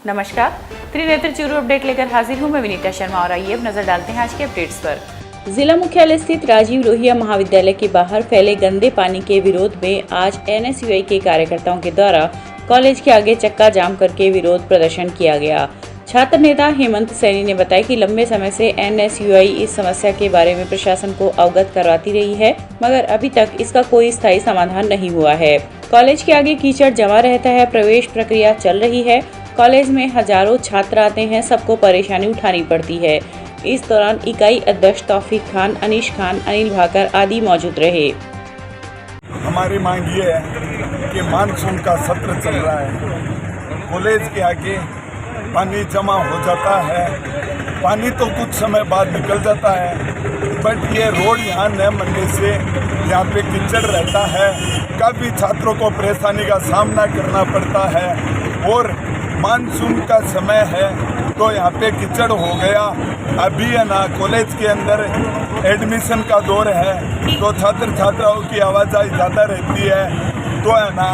नमस्कार, त्रिनेत्र चूरू अपडेट लेकर हाजिर हूं मैं विनीता शर्मा और आइए अब नजर डालते हैं आज के अपडेट्स पर। जिला मुख्यालय स्थित राजीव लोहिया महाविद्यालय के बाहर फैले गंदे पानी के विरोध में आज NSUI के कार्यकर्ताओं के द्वारा कॉलेज के आगे चक्का जाम करके विरोध प्रदर्शन किया गया। छात्र नेता हेमंत सैनी ने बताया कि लंबे समय से NSUI इस समस्या के बारे में प्रशासन को अवगत करवाती रही है, मगर अभी तक इसका कोई स्थायी समाधान नहीं हुआ है। कॉलेज के आगे कीचड़ जमा रहता है, प्रवेश प्रक्रिया चल रही है, कॉलेज में हजारों छात्र आते हैं, सबको परेशानी उठानी पड़ती है। इस दौरान इकाई अध्यक्ष तौफीक खान, अनीश खान, अनिल भाकर आदि मौजूद रहे। हमारी मांग ये है कि मानसून का सत्र चल रहा है, कॉलेज के आगे पानी जमा हो जाता है। पानी तो कुछ समय बाद निकल जाता है, बट ये रोड यहाँ न बनने से यहाँ पे कीचड़ रहता है, काफ़ी छात्रों को परेशानी का सामना करना पड़ता है। और मानसून का समय है तो यहाँ पे कीचड़ हो गया। अभी है ना कॉलेज के अंदर एडमिशन का दौर है तो छात्र छात्राओं की आवाजाही ज़्यादा रहती है, तो है ना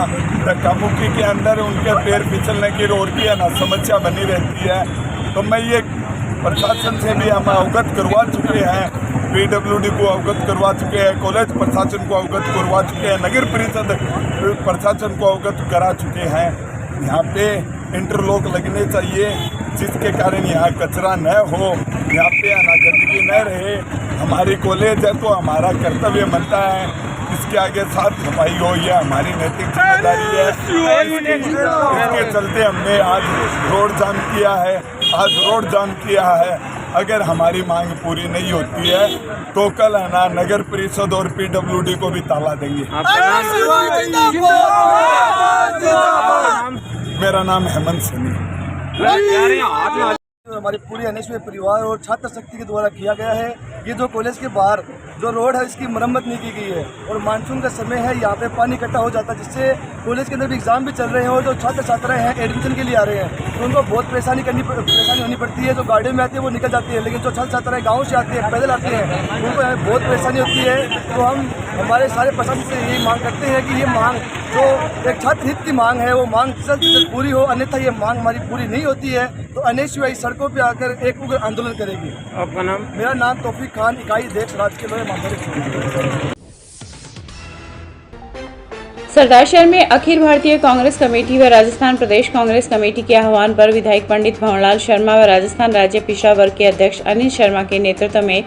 धक्का मुक्की के अंदर उनके पैर फिसलने की और की है ना समस्या बनी रहती है। तो मैं ये प्रशासन से भी हम अवगत करवा चुके हैं, PWD को अवगत करवा चुके हैं, कॉलेज प्रशासन को अवगत करवा चुके हैं, नगर परिषद प्रशासन को अवगत करा चुके हैं। यहाँ पे इंटरलॉक लगने चाहिए जिसके कारण यहाँ कचरा न हो, यहाँ पे आना गंदगी न रहे। हमारी कॉलेज है तो हमारा कर्तव्य बनता है इसके आगे साफ सफाई हो, यह हमारी नैतिक जिम्मेदारी है। इसके चलते हमने आज रोड जाम किया है। अगर हमारी मांग पूरी नहीं होती है तो कल है ना नगर परिषद और PWD को भी ताला देंगे। मेरा नाम हेमंत सैनी। हमारी पूरी NSUI परिवार और छात्र शक्ति के द्वारा किया गया है। ये जो कॉलेज के बाहर जो रोड है इसकी मरम्मत नहीं की गई है और मानसून का समय है, यहाँ पे पानी इकट्ठा हो जाता है जिससे कॉलेज के अंदर भी एग्जाम भी चल रहे हैं और जो छात्र छात्राएं हैं एडमिशन के लिए आ रहे हैं तो उनको बहुत परेशानी होनी पड़ती है। जो गाड़ियों में आती है वो निकल जाती है, लेकिन जो छात्र छात्राएं गाँव से आती है, पैदल आते हैं, उनको बहुत परेशानी होती है। तो हम हमारे सारे प्रशासन से यही मांग करते हैं कि ये मांग जो एक छात्र हित की मांग है वो मांग जल्द से जल्द पूरी हो, अन्यथा ये मांग हमारी पूरी नहीं होती है तो NSUI सड़कों पे आकर एक उग्र आंदोलन करेगी। आपका नाम? मेरा नाम तौफीक खान, इकाई अध्यक्ष राजकीय लोहिया महाविद्यालय। सरदारशहर में अखिल भारतीय कांग्रेस कमेटी व राजस्थान प्रदेश कांग्रेस कमेटी के आह्वान पर विधायक पंडित भंवरलाल शर्मा व राजस्थान राज्य पिछड़ा वर्ग के अध्यक्ष अनिल शर्मा के नेतृत्व में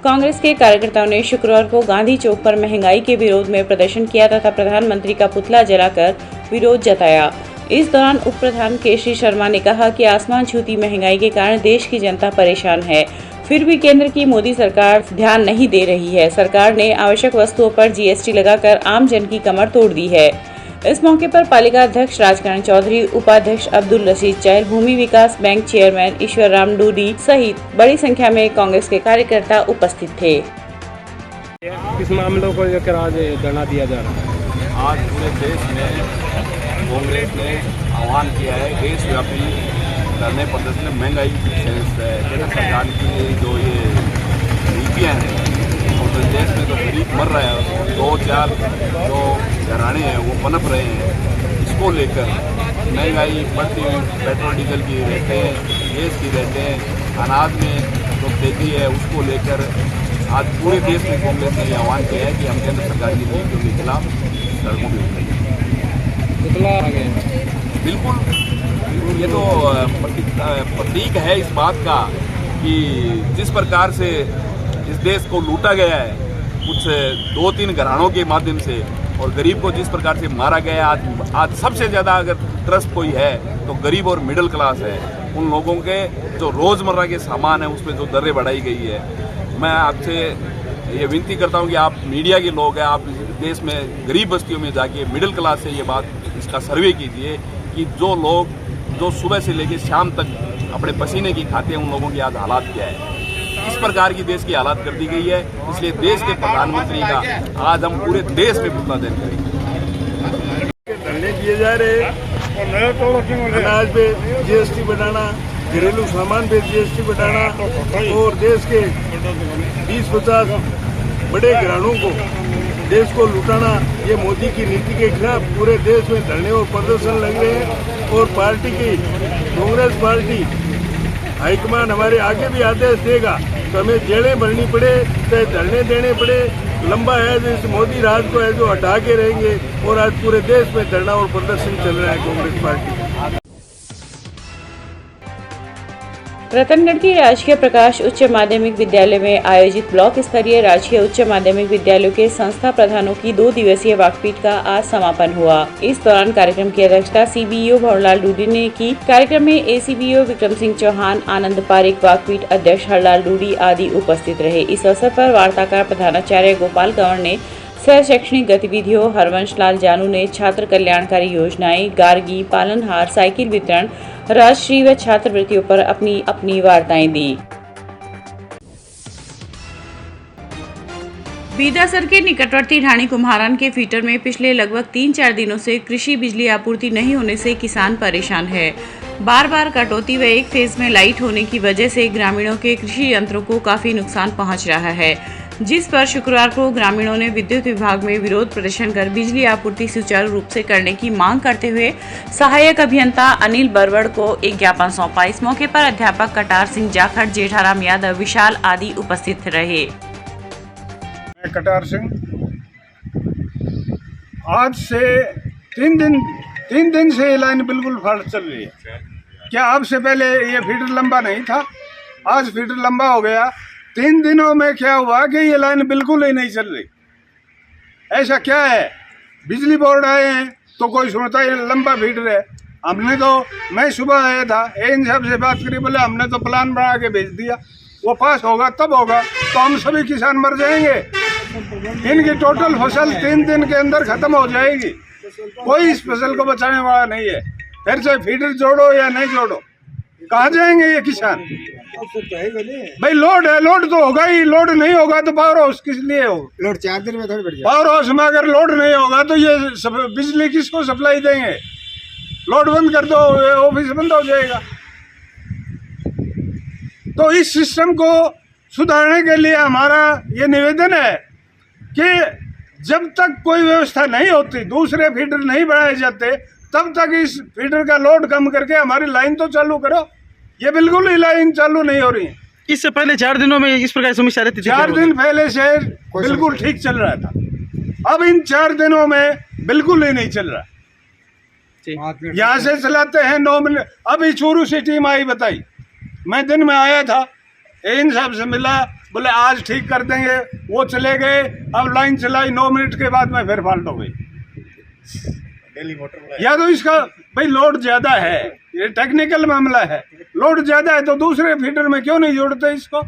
कांग्रेस के कार्यकर्ताओं ने शुक्रवार को गांधी चौक पर महंगाई के विरोध में प्रदर्शन किया तथा प्रधानमंत्री का पुतला जलाकर विरोध जताया। इस दौरान उप प्रधान केशरी शर्मा ने कहा कि आसमान छूती महंगाई के कारण देश की जनता परेशान है, फिर भी केंद्र की मोदी सरकार ध्यान नहीं दे रही है। सरकार ने आवश्यक वस्तुओं पर GST लगाकर आम जन की कमर तोड़ दी है। इस मौके पर पालिका अध्यक्ष राजकरण चौधरी, उपाध्यक्ष अब्दुल रशीद चहल, भूमि विकास बैंक चेयरमैन ईश्वर राम डूडी सहित बड़ी संख्या में कांग्रेस के कार्यकर्ता उपस्थित थे। किस मामलों को लेकर आज धरना दिया जा रहा है? आज पूरे देश में कांग्रेस ने आह्वान किया है देशव्यापी धरने प्रदर्शन। महंगाई केंद्र सरकार की जो ये नीतियाँ हैं और देश में तो गरीब मर रहा है, 2-4 जो घराने हैं वो पनप रहे हैं, इसको लेकर महंगाई बढ़ती हुई पेट्रोल डीजल की रेटें, गैस की रेटें, अनाज में जो तेजी है उसको लेकर आज पूरे देश में कांग्रेस ने आह्वान किया है कि हम केंद्र सरकार की नीतियों के खिलाफ सड़कों पर उतरेंगे। बिल्कुल, ये तो प्रतीक है इस बात का कि जिस प्रकार से इस देश को लूटा गया है कुछ 2-3 घरानों के माध्यम से और गरीब को जिस प्रकार से मारा गया है, आज सबसे ज़्यादा अगर त्रस्त कोई है तो गरीब और मिडिल क्लास है। उन लोगों के जो रोज़मर्रा के सामान है उसमें जो दरें बढ़ाई गई है। मैं आपसे ये विनती करता हूँ कि आप मीडिया के लोग हैं, आप देश में गरीब बस्तियों में जाके मिडिल क्लास से ये बात इसका सर्वे कीजिए कि जो लोग जो सुबह से लेकर शाम तक अपने पसीने की खाते हैं उन लोगों की आज हालात क्या है। इस प्रकार की देश की हालात कर दी गई है, इसलिए देश के प्रधानमंत्री का आज हम पूरे देश में पुतला दहन करेंगे। धरने किए जा रहे अनाज पे GST बढ़ाना, घरेलू सामान पे GST बढ़ाना और देश के 20-50 बड़े घरानों को देश को लुटाना, ये मोदी की नीति के खिलाफ पूरे देश में धरने और प्रदर्शन लग रहे हैं और पार्टी की कांग्रेस पार्टी हाईकमान हमारे आगे भी आदेश देगा तो हमें जेलें भरनी पड़े, चाहे धरने देने पड़े, लंबा है जो इस मोदी राज को है जो हटा के रहेंगे। और आज पूरे देश में धरना और प्रदर्शन चल रहा है कांग्रेस पार्टी। रतनगढ़ की राजकीय प्रकाश उच्च माध्यमिक विद्यालय में आयोजित ब्लॉक स्तरीय राजकीय उच्च माध्यमिक विद्यालयों के संस्था प्रधानों की 2 दिवसीय वाकपीट का आज समापन हुआ। इस दौरान कार्यक्रम की अध्यक्षता सीबीईओ भंवरलाल डूडी ने की। कार्यक्रम में एसीबीओ विक्रम सिंह चौहान, आनंद पारिक, वाकपीट अध्यक्ष हरलाल डूडी आदि उपस्थित रहे। इस अवसर पर वार्ताकार प्रधानाचार्य गोपाल कंवर ने सह शैक्षणिक गतिविधियों, हरवंश लाल जानू ने छात्र कल्याणकारी योजनाएं, गार्गी, पालनहार, साइकिल वितरण, राजश्री व छात्रवृत्तियों पर अपनी अपनी वार्ताएं दी। बीदासर के निकटवर्ती ढाणी कुम्हारान के फीटर में पिछले लगभग 3-4 दिनों से कृषि बिजली आपूर्ति नहीं होने से किसान परेशान है। बार बार कटौती व एक फेज में लाइट होने की वजह से ग्रामीणों के कृषि यंत्रों को काफी नुकसान पहुंच रहा है, जिस पर शुक्रवार को ग्रामीणों ने विद्युत विभाग में विरोध प्रदर्शन कर बिजली आपूर्ति सुचारू रूप से करने की मांग करते हुए सहायक अभियंता अनिल बरवड़ को एक ज्ञापन सौंपा। इस मौके पर अध्यापक कटार सिंह जाखड़, जेठाराम यादव, विशाल आदि उपस्थित रहे। मैं कटार सिंह, आज से 3 दिन से ये लाइन बिल्कुल फाल्ट चल रही है। क्या अब से पहले ये फीडर लंबा नहीं था? आज फीडर लंबा हो गया। 3 दिनों में क्या हुआ कि ये लाइन बिल्कुल ही नहीं चल रही। ऐसा क्या है? बिजली बोर्ड आए हैं तो कोई सुनता है लंबा फीडर है। हमने तो, मैं सुबह आया था, इन सब से बात करी, बोले हमने तो प्लान बना के भेज दिया, वो पास होगा तब होगा। तो हम सभी किसान मर जाएंगे। इनकी टोटल फसल 3 दिन के अंदर खत्म हो जाएगी। कोई इस फसल को बचाने वाला नहीं है। फिर चाहे फीडर जोड़ो या नहीं जोड़ो, कहाँ जाएंगे ये किसान? भाई लोड है, लोड तो होगा ही। लोड नहीं होगा तो पावर हाउस किस लिए हो? लोड 4 दिन में थोड़ी बढ़ जाएगा। पावर हाउस में अगर लोड नहीं होगा तो ये बिजली किसको सप्लाई देंगे? लोड बंद कर दो, ऑफिस बंद हो जाएगा। तो इस सिस्टम को सुधारने के लिए हमारा ये निवेदन है कि जब तक कोई व्यवस्था नहीं होती, दूसरे फीडर नहीं बढ़ाए जाते, तब तक इस फीडर का लोड कम करके हमारी लाइन तो चालू करो। ये बिल्कुल ही लाइन चालू नहीं हो रही है। इससे पहले 4 दिनों में इस प्रकार की समस्या रहती थी? 4 दिन पहले से बिल्कुल ठीक चल रहा था। अब इन 4 दिनों में बिल्कुल ही नहीं चल रहा। यहाँ से चलाते हैं 9 मिनट। अभी चूरू से टीम आई, बताई, मैं दिन में आया था, इन साहब से मिला, बोले आज ठीक कर देंगे। वो चले गए। अब लाइन चलाई, 9 मिनट के बाद में फिर फाल्ट हो गई। या तो इसका भाई लोड ज्यादा है, ये टेक्निकल मामला है। लोड ज्यादा है तो दूसरे फीडर में क्यों नहीं जोड़ते इसको?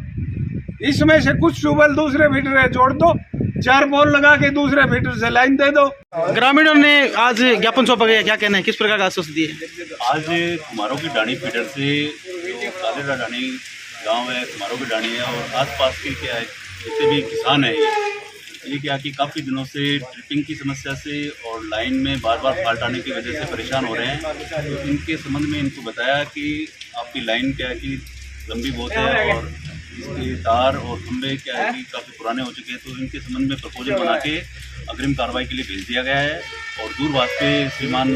इसमें से कुछ ट्यूबवेल दूसरे फीडर है जोड़ दो, 4 पोल लगा के दूसरे फीडर से लाइन दे दो। ग्रामीणों ने आज ज्ञापन सौंपा गया, क्या कहना है, किस प्रकार का आश्वासन दिए? आज कुम्हारों की डाणी फीडर से जो कालेरा डाणी गांव है, कुम्हारों की डाणी है और आसपास के क्या है जितने भी किसान हैं, ये क्या कि काफ़ी दिनों से ट्रिपिंग की समस्या से और लाइन में बार बार फाल्ट आने की वजह से परेशान हो रहे हैं। तो इनके संबंध में इनको बताया कि आपकी लाइन क्या है कि लंबी बहुत है और इसके तार और खंभे क्या है कि काफ़ी पुराने हो चुके हैं। तो इनके संबंध में प्रपोजल बना के अग्रिम कार्रवाई के लिए भेज दिया गया है। और दूरभाष पे श्रीमान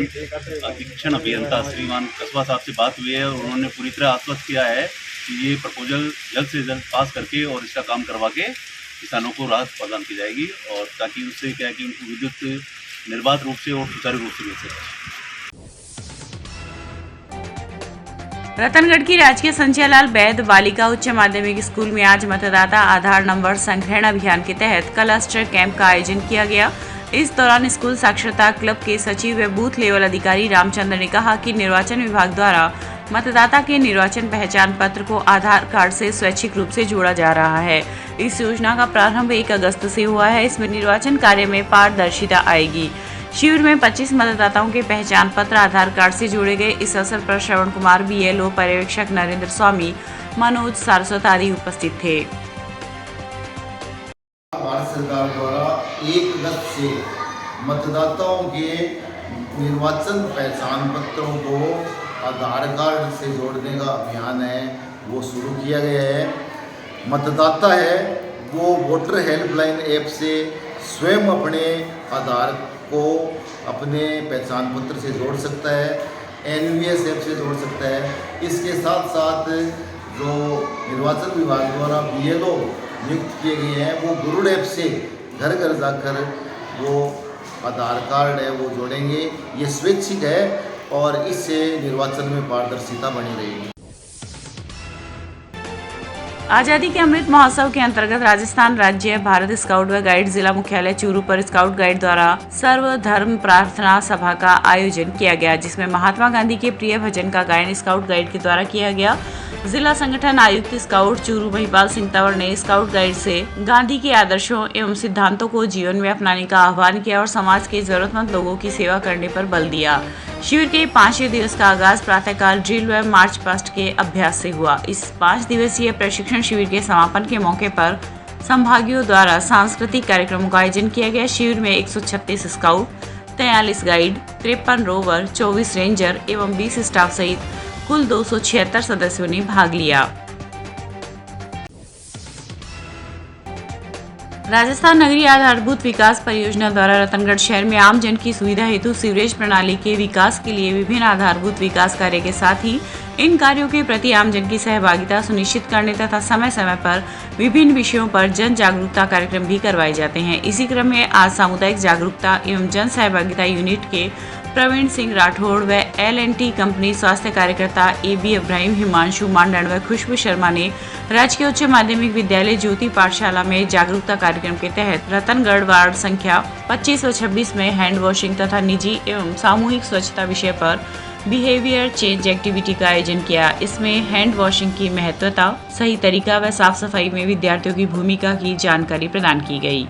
अधीक्षण अभियंता श्रीमान कस्बा साहब से बात हुई है और उन्होंने पूरी तरह आश्वस्त किया है कि ये प्रपोजल जल्द से जल्द पास करके और इसका काम करवा के किसानों को राहत प्रदान की जाएगी और ताकि उससे क्या है कि उनको विद्युत निर्बाध रूप से और सुचारू रूप से मिल सके। रतनगढ़ की राजकीय संचयलाल बैद बालिका उच्च माध्यमिक स्कूल में आज मतदाता आधार नंबर संग्रहण अभियान के तहत क्लस्टर कैंप का आयोजन किया गया। इस दौरान स्कूल साक्षरता क्लब के सचिव व बूथ लेवल अधिकारी रामचंद्र ने कहा कि निर्वाचन विभाग द्वारा मतदाता के निर्वाचन पहचान पत्र को आधार कार्ड से स्वैच्छिक रूप से जोड़ा जा रहा है। इस योजना का प्रारंभ 1 अगस्त से हुआ है। इसमें निर्वाचन कार्य में पारदर्शिता आएगी। शिविर में 25 मतदाताओं के पहचान पत्र आधार कार्ड से जोड़े गए। इस अवसर पर श्रवण कुमार, BLO, पर्यवेक्षक नरेंद्र स्वामी, मनोज सारस्वत आदि उपस्थित थे। भारत सरकार द्वारा 1 अगस्त से मतदाताओं के निर्वाचन पहचान पत्रों को आधार कार्ड से जोड़ने का अभियान है वो शुरू किया गया है। मतदाता है वो वोटर हेल्पलाइन ऐप से स्वयं अपने आधार को अपने पहचान पत्र से जोड़ सकता है NVSF से जोड़ सकता है। इसके साथ साथ जो निर्वाचन विभाग द्वारा BLO नियुक्त किए गए हैं वो गरुड़ ऐप से घर घर जाकर वो आधार कार्ड है वो जोड़ेंगे। ये स्वैच्छिक है और इससे निर्वाचन में पारदर्शिता बनी रहेगी। आज़ादी के अमृत महोत्सव के अंतर्गत राजस्थान राज्य भारत स्काउट व गाइड जिला मुख्यालय चूरू पर स्काउट गाइड द्वारा सर्वधर्म प्रार्थना सभा का आयोजन किया गया, जिसमें महात्मा गांधी के प्रिय भजन का गायन स्काउट गाइड के द्वारा किया गया। जिला संगठन आयुक्त स्काउट चूरू महिपाल सिंह तंवर ने स्काउट गाइड से गांधी के आदर्शों एवं सिद्धांतों को जीवन में अपनाने का आह्वान किया और समाज के जरूरतमंद लोगों की सेवा करने पर बल दिया। शिविर के 5वें दिवस का आगाज प्रातःकाल ड्रिल व मार्च पास्ट के अभ्यास से हुआ। इस 5 दिवसीय प्रशिक्षण शिविर के समापन के मौके पर संभागियों द्वारा सांस्कृतिक कार्यक्रमों का आयोजन किया गया। शिविर में 136 स्काउट, 43 गाइड, 53 रोवर, 24 रेंजर एवं 20 स्टाफ सहित कुल 276 सदस्यों ने भाग लिया। राजस्थान नगरीय आधारभूत विकास परियोजना द्वारा रतनगढ़ शहर में आम जन की सुविधा हेतु सीवरेज प्रणाली के विकास के लिए विभिन्न आधारभूत विकास कार्य के साथ ही इन कार्यों के प्रति आम जन की सहभागिता सुनिश्चित करने तथा समय समय पर विभिन्न विषयों पर जन जागरूकता कार्यक्रम भी करवाए जाते हैं। इसी क्रम में आज सामुदायिक जागरूकता एवं जन सहभागिता यूनिट के प्रवीण सिंह राठौड़ व L&T कंपनी स्वास्थ्य कार्यकर्ता AB इब्राहिम, हिमांशु मांडन व खुशबू शर्मा ने राजकीय उच्च माध्यमिक विद्यालय ज्योति पाठशाला में जागरूकता कार्यक्रम के तहत रतनगढ़ वार्ड संख्या 25 व 26 में हैंड वॉशिंग तथा निजी एवं सामूहिक स्वच्छता विषय पर बिहेवियर चेंज एक्टिविटी का आयोजन किया। इसमें हैंड वॉशिंग की महत्वता, सही तरीका व साफ सफाई में विद्यार्थियों की भूमिका की जानकारी प्रदान की गई।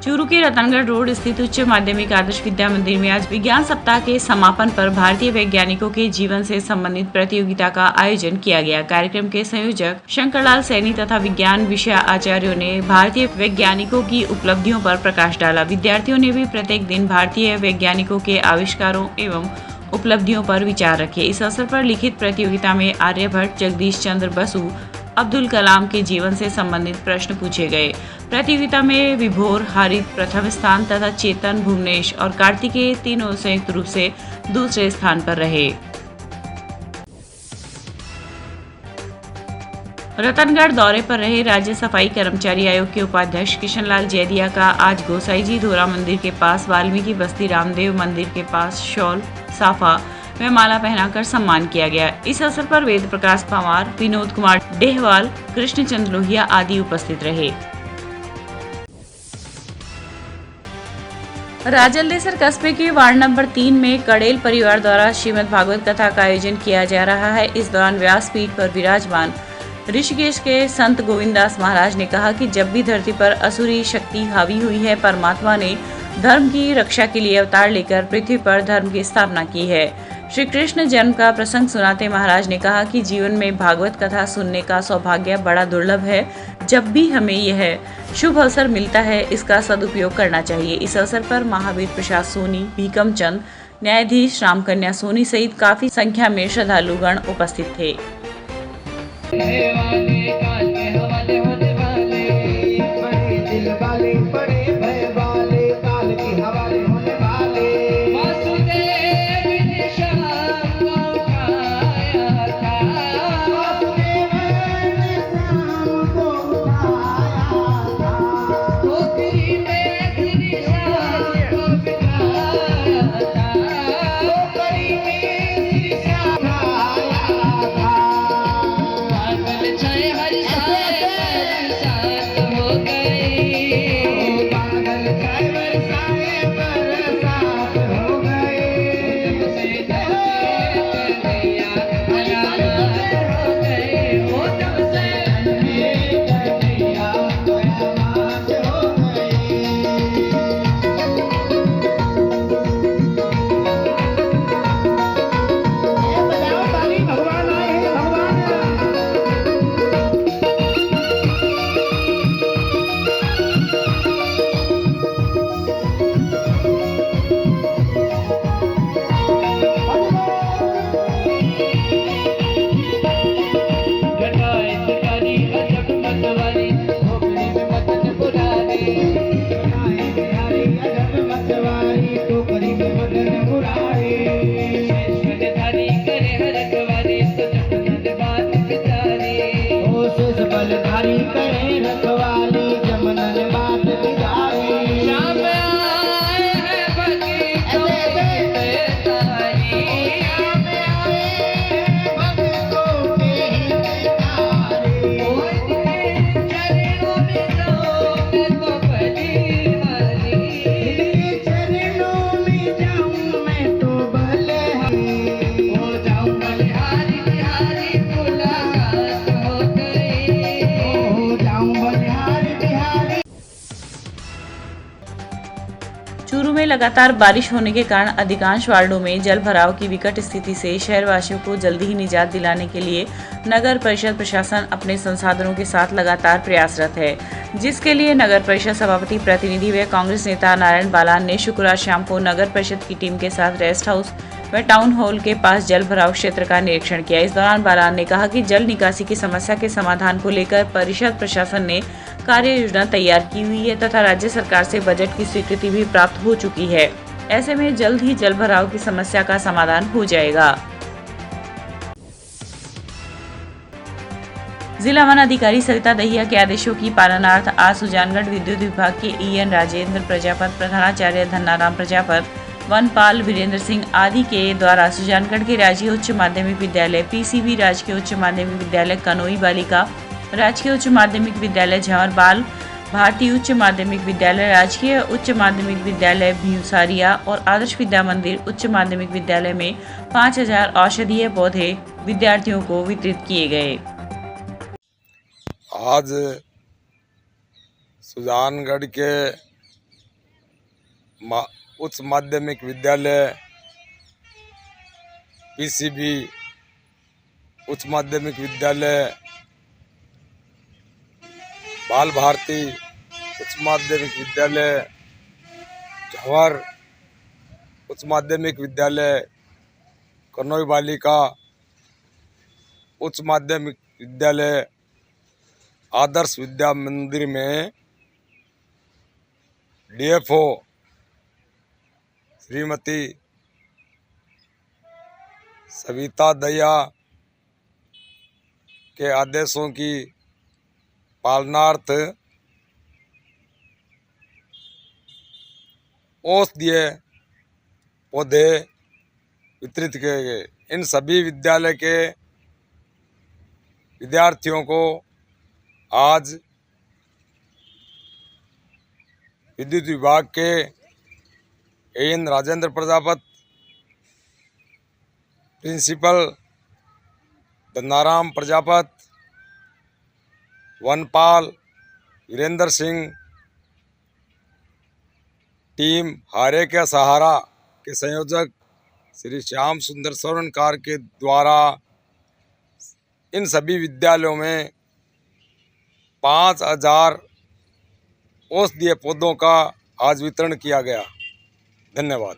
चूरू के रतनगढ़ रोड स्थित उच्च माध्यमिक आदर्श विद्या मंदिर में आज विज्ञान सप्ताह के समापन पर भारतीय वैज्ञानिकों के जीवन से संबंधित प्रतियोगिता का आयोजन किया गया। कार्यक्रम के संयोजक शंकरलाल सैनी तथा विज्ञान विषय आचार्यों ने भारतीय वैज्ञानिकों की उपलब्धियों पर प्रकाश डाला। विद्यार्थियों ने भी प्रत्येक दिन भारतीय वैज्ञानिकों के आविष्कारों एवं उपलब्धियों पर विचार रखे। इस अवसर पर लिखित प्रतियोगिता में आर्यभट्ट, जगदीश चंद्र बसु, अब्दुल कलाम के जीवन से संबंधित प्रश्न पूछे गए। प्रतियोगिता में विभोर, हारित प्रथम स्थान तथा चेतन, भुवनेश और कार्तिकेय तीनों संयुक्त रूप से दूसरे स्थान पर रहे। रतनगढ़ दौरे पर रहे राज्य सफाई कर्मचारी आयोग के उपाध्यक्ष किशनलाल जैदिया का आज गोसाईजी धोरा मंदिर के पास वाल्मीकि बस्ती रामदेव मंदिर के पास शॉल, साफा व माला पहनाकर सम्मान किया गया। इस अवसर पर वेद प्रकाश पंवार, विनोद कुमार डेहवाल, कृष्ण चंद्र लोहिया आदि उपस्थित रहे। राजलदेसर कस्बे के वार्ड नंबर 3 में कड़ेल परिवार द्वारा श्रीमद् भागवत कथा का आयोजन किया जा रहा है। इस दौरान व्यासपीठ पर विराजमान ऋषिकेश के संत गोविंददास महाराज ने कहा कि जब भी धरती पर असुरी शक्ति हावी हुई है, परमात्मा ने धर्म की रक्षा के लिए अवतार लेकर पृथ्वी पर धर्म की स्थापना की है। श्री कृष्ण जन्म का प्रसंग सुनाते महाराज ने कहा कि जीवन में भागवत कथा सुनने का सौभाग्य बड़ा दुर्लभ है। जब भी हमें यह शुभ अवसर मिलता है, इसका सदुपयोग करना चाहिए। इस अवसर पर महावीर प्रसाद सोनी, भीकम चंद, न्यायाधीश रामकन्या सोनी सहित काफी संख्या में श्रद्धालुगण उपस्थित थे। हरि चूरू में लगातार बारिश होने के कारण अधिकांश वार्डों में जल भराव की विकट स्थिति से शहरवासियों को जल्दी ही निजात दिलाने के लिए नगर परिषद प्रशासन अपने संसाधनों के साथ लगातार प्रयासरत है, जिसके लिए नगर परिषद सभापति प्रतिनिधि व कांग्रेस नेता नारायण बालान ने शुक्रवार शाम को नगर परिषद की टीम के साथ रेस्ट हाउस व टाउन हॉल के पास जल भराव क्षेत्र का निरीक्षण किया। इस दौरान बालान ने कहा कि जल निकासी की समस्या के समाधान को लेकर परिषद प्रशासन ने कार्य योजना तैयार की हुई है तथा राज्य सरकार से बजट की स्वीकृति भी प्राप्त हो चुकी है। ऐसे में जल्द ही जल भराव की समस्या का समाधान हो जाएगा। जिला वन अधिकारी सविता दहिया के आदेशों की पालनार्थ आज सुजानगढ़ विद्युत विभाग के EN राजेंद्र प्रजापत, प्रधानाचार्य धन्नाराम प्रजापत, वनपाल वीरेंद्र सिंह आदि के द्वारा सुजानगढ़ के राजकीय उच्च माध्यमिक विद्यालय PCB, राजकीय उच्च माध्यमिक विद्यालय कनोई बालिका, राजकीय उच्च माध्यमिक विद्यालय झंवरबाल, भारतीय उच्च माध्यमिक विद्यालय, राजकीय उच्च माध्यमिक विद्यालय भीमसारिया और आदर्श विद्या मंदिर उच्च माध्यमिक विद्यालय में 5000 औषधीय पौधे विद्यार्थियों को वितरित किए गए। आज सुजानगढ़ के उच्च माध्यमिक विद्यालय PCB, उच्च माध्यमिक विद्यालय बाल भारती, उच्च माध्यमिक विद्यालय झंवर, उच्च माध्यमिक विद्यालय कनोई बालिका, उच्च माध्यमिक विद्यालय आदर्श विद्या मंदिर में DFO श्रीमती सविता दहिया के आदेशों की पालनार्थ औषधीय पौधे वितरित किए गए। इन सभी विद्यालय के विद्यार्थियों को आज विद्युत विभाग के EN राजेंद्र प्रजापत, प्रिंसिपल धन्नाराम प्रजापत, वनपाल वीरेंद्र सिंह, टीम हारे के सहारा के संयोजक श्री श्याम सुंदर सोरनकार के द्वारा इन सभी विद्यालयों में 5000 औषधीय पौधों का आज वितरण किया गया। धन्यवाद।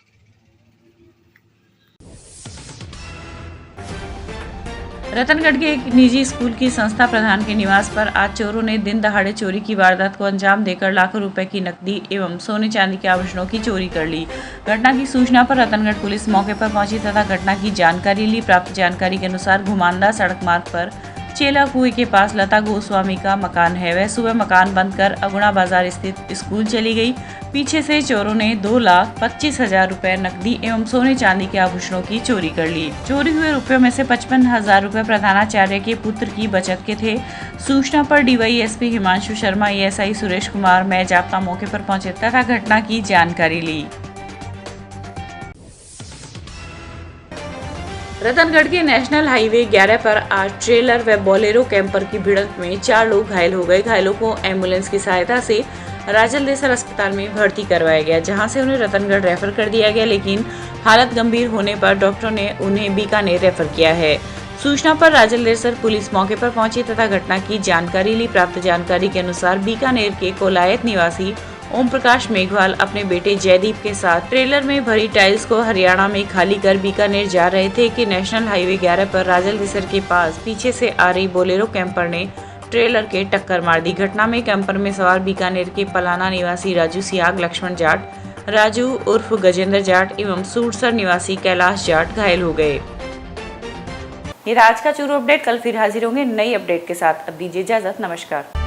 रतनगढ़ के एक निजी स्कूल की संस्था प्रधान के निवास पर आज चोरों ने दिन दहाड़े चोरी की वारदात को अंजाम देकर लाखों रुपए की नकदी एवं सोने चांदी के आभूषणों की चोरी कर ली। घटना की सूचना पर रतनगढ़ पुलिस मौके पर पहुंची तथा घटना की जानकारी ली। प्राप्त जानकारी के अनुसार घुमानदा सड़क मार्ग पर चेला कुएं के पास लता गोस्वामी का मकान है। वह सुबह मकान बंद कर अगुणा बाजार स्थित स्कूल चली गई। पीछे से चोरों ने 2,25,000 रुपए नकदी एवं सोने चांदी के आभूषणों की चोरी कर ली। चोरी हुए रुपयों में से 55,000 रुपए प्रधानाचार्य के पुत्र की बचत के थे। सूचना पर DYSP हिमांशु शर्मा, ASI सुरेश कुमार मैं जाप्ता मौके पर पहुंचे तथा घटना की जानकारी ली। रतनगढ़ के नेशनल हाईवे 11 पर आज ट्रेलर व बोलेरो कैंपर की भिड़ंत में 4 लोग घायल हो गए। घायलों को एम्बुलेंस की सहायता से राजल देसर अस्पताल में भर्ती करवाया गया, जहां से उन्हें रतनगढ़ रेफर कर दिया गया, लेकिन हालत गंभीर होने पर डॉक्टरों ने उन्हें बीकानेर रेफर किया है। सूचना पर राजल देसर पुलिस मौके पर पहुंची तथा घटना की जानकारी ली। प्राप्त जानकारी के अनुसार बीकानेर के कोलायत निवासी ओम प्रकाश मेघवाल अपने बेटे जयदीप के साथ ट्रेलर में भरी टाइल्स को हरियाणा में खाली कर बीकानेर जा रहे थे कि नेशनल हाईवे 11 पर राजल देसर के पास पीछे से आ रही बोलेरो कैंपर ने ट्रेलर के टक्कर मार दी। घटना में कैंपर में सवार बीकानेर के पलाना निवासी राजू सियाग, लक्ष्मण जाट, राजू उर्फ गजेंद्र जाट एवं सूरसर निवासी कैलाश जाट घायल हो गए। ये आज का चूरू अपडेट। कल फिर हाजिर होंगे नई अपडेट के साथ। अब दीजिए इजाजत। नमस्कार।